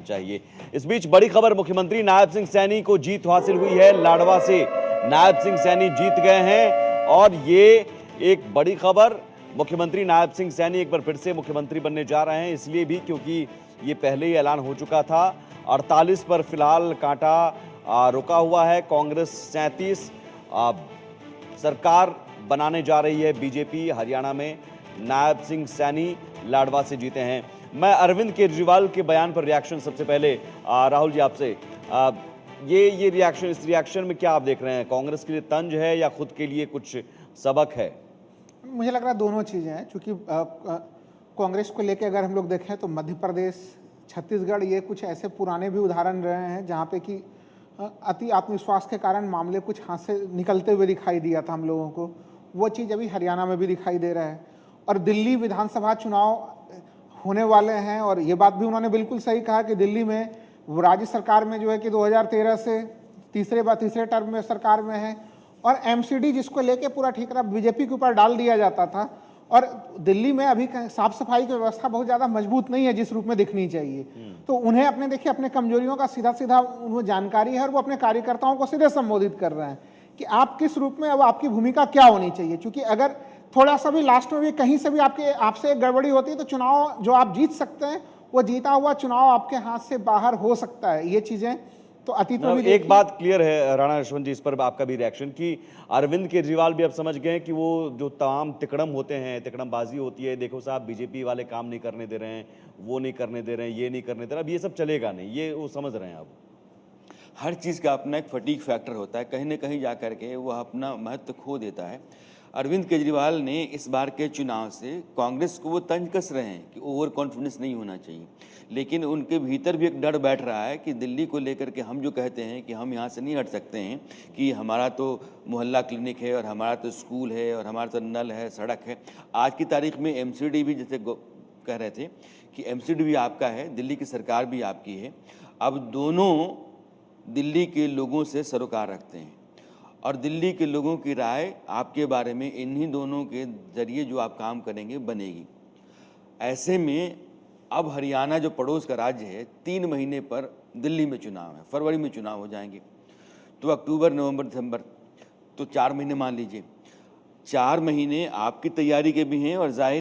चाहिए। इस बीच बड़ी खबर, मुख्यमंत्री नायब सिंह सैनी को जीत हासिल हुई है। लाडवा से नायब सिंह सैनी जीत गए हैं और ये एक बड़ी खबर, मुख्यमंत्री नायब सिंह सैनी एक बार फिर से मुख्यमंत्री बनने जा रहे हैं, इसलिए भी क्योंकि ये पहले ही ऐलान हो चुका था। 48 पर फिलहाल कांटा रुका हुआ है। कांग्रेस 37 सरकार बनाने जा रही है बीजेपी। हरियाणा में नायब सिंह सैनी लाडवा से जीते हैं। मैं अरविंद केजरीवाल के बयान पर रिएक्शन सबसे पहले राहुल जी आपसे, ये रिएक्शन, इस रिएक्शन में क्या आप देख रहे हैं? कांग्रेस के लिए तंज है या खुद के लिए कुछ सबक है? मुझे लग रहा है दोनों चीज़ें हैं, क्योंकि कांग्रेस को लेकर अगर हम लोग देखें तो मध्य प्रदेश, छत्तीसगढ़, ये कुछ ऐसे पुराने भी उदाहरण रहे हैं जहाँ पे कि अति आत्मविश्वास के कारण मामले कुछ हाथ से निकलते हुए दिखाई दिया था हम लोगों को। वो चीज़ अभी हरियाणा में भी दिखाई दे रहा है। और दिल्ली विधानसभा चुनाव होने वाले हैं, और ये बात भी उन्होंने बिल्कुल सही कहा कि दिल्ली में वो राज्य सरकार में जो है कि 2013 से तीसरे टर्म में सरकार में है, और एमसीडी जिसको लेके पूरा ठीकरा बीजेपी के ऊपर डाल दिया जाता था। और दिल्ली में अभी साफ सफाई की व्यवस्था बहुत ज़्यादा मजबूत नहीं है जिस रूप में दिखनी चाहिए। तो उन्हें अपने कमजोरियों का सीधा उन्हें जानकारी है, और वो अपने कार्यकर्ताओं को सीधे संबोधित कर रहे हैं कि आप किस रूप में, अब आपकी भूमिका क्या होनी चाहिए। क्योंकि अगर थोड़ा सा भी लास्ट में भी कहीं से भी आपसे गड़बड़ी होती है तो चुनाव जो आप जीत सकते हैं, वो जीता हुआ चुनाव आपके हाथ से बाहर हो सकता है। ये चीजें तो अतीत में भी एक बात क्लियर है राणा यशवंत जी, इस पर आपका भी रिएक्शन, कि अरविंद केजरीवाल भी अब समझ गए कि वो जो तमाम तिकड़म होते हैं, तिकड़मबाजी होती है, देखो साहब बीजेपी वाले काम नहीं करने दे रहे हैं, वो नहीं करने दे रहे हैं, ये नहीं करने दे रहे, अब ये सब चलेगा नहीं, ये वो समझ रहे हैं अब। हर चीज़ का अपना एक फटीक फैक्टर होता है, कहीं ना कहीं जा कर के वह अपना महत्व खो देता है। अरविंद केजरीवाल ने इस बार के चुनाव से कांग्रेस को वो तंज कस रहे हैं कि ओवर कॉन्फिडेंस नहीं होना चाहिए, लेकिन उनके भीतर भी एक डर बैठ रहा है कि दिल्ली को लेकर के हम जो कहते हैं कि हम यहाँ से नहीं हट सकते हैं, कि हमारा तो मोहल्ला क्लिनिक है और हमारा तो स्कूल है और हमारा तो नल है, सड़क है। आज की तारीख में एमसीडी भी, जैसे कह रहे थे कि एमसीडी भी आपका है, दिल्ली की सरकार भी आपकी है। अब दोनों दिल्ली के लोगों से सरोकार रखते हैं और दिल्ली के लोगों की राय आपके बारे में इन्हीं दोनों के जरिए जो आप काम करेंगे बनेगी। ऐसे में अब हरियाणा जो पड़ोस का राज्य है, 3 महीने पर दिल्ली में चुनाव है, फरवरी में चुनाव हो जाएंगे, तो अक्टूबर, नवंबर, दिसंबर, तो 4 महीने मान लीजिए। 4 महीने आपकी तैयारी के भी हैं और जाहिर